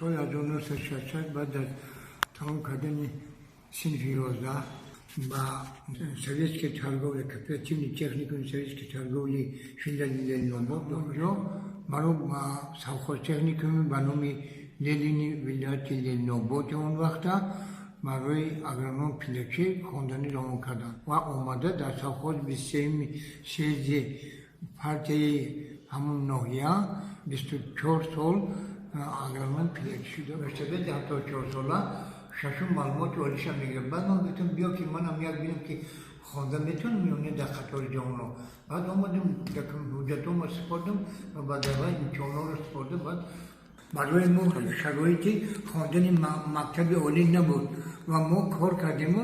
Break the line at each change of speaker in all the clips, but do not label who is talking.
سال 1960 بعد از تمام کردن صنف 11 با советской торговли, кооперативной техникумы советской торговли филиале Номбок дохожу. Маро совхоз техникуми ба номи Ленини вилояти Ленинобод он вақта барои агроном пилачи хондани ромон кардан ва омада дар совхоз 23 съезди партияи ҳамон ноҳия 24 сол агроном пилачи шуда мектаби 74 сола шашум маълумоти олиша мегирам. Баъд ман гуфтам биё ки манам як бинам ки хонда метавонам ё не дар қатори ҷавонҳо. Баъд омадам якам ҳуҷҷатҳоро супордам ва баъд ава имтиҳонҳоро супорда. Баъд барои мо шароити хондани мактаби олӣ набуд ва мо кор кардему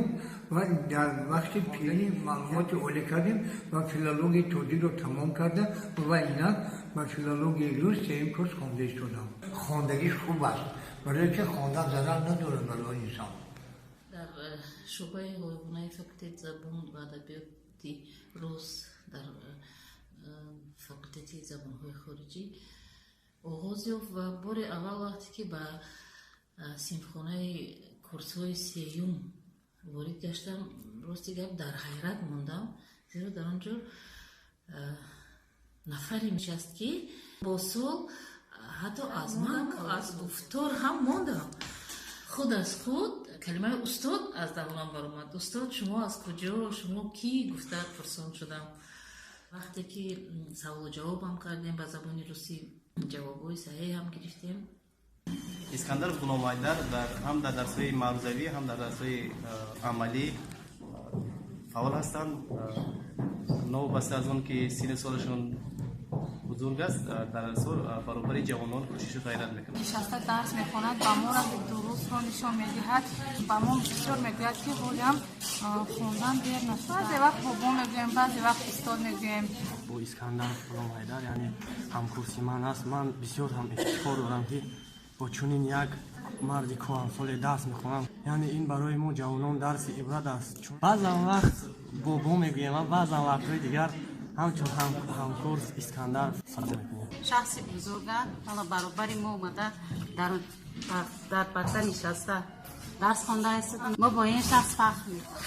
ва дар вақти пиёни маълумоти олӣ кардем ва филологияи тоҷикро тамом карда ва инак ба филологияи рус сеюм курс хонда истодам. Хондагиш хуб аст, барое ки хондан зарар надорад барои инсон.
дар шӯъбаи ҳойвонаи факултети забон ва адабиёти рус дар факултети забонҳои хориҷӣ оғоз ёфт ва бори аввал вақте ки ба синфхонаи курсҳои сеюм ворид гаштам, рости гап дар ҳайрат мондам, зеро дар он ҷо нафаре нишаст ки бо сол ҳатто аз ман аз гуфтор ҳам мондам. худ аз худ калимаи устод аз давонам баромад. Устод шумо аз куҷо, шумо кӣ гуфта пурсон шудам. вақте ки саволу ҷавобам кардем ба забони русӣ ҷавобҳои саҳеҳ ҳам гирифтем.
Искандар Ғуломайдар ҳам дар дарсҳои мавзавӣ ҳам дар дарсҳои амалӣ фаъол ҳастанд. новобаста аз он ки синни солашон бузург аст, дар асор баробари ҷавонон кӯшишу ғайрат мекунад.
нишаста дарс мехонад, ба мо раҳи дурустро нишон медиҳад, ба мо бисёр мегӯяд ки ҳолиам хондан дер нашуд. баъзе вақт бобо мегӯем, баъзе вақт устод мегӯем.
бо Искандар Ғуломайдар яъне ҳамкурси ман аст. ман бисёр ҳам ифтихор дорам ки бо чунин як марди коҳансоле дарс мехонам. яъне ин барои мо ҷавонон дарси ибрат аст. баъзан вақт бобо мегӯем, баъзан вақтҳои дигар ҳамчун ҳамкурс Искандар сафар мекунем.
шахси бузурга ҳала баробари мо омада дар парта нишаста дарс хонда аст. мо бо ин шахс фахр мекунем.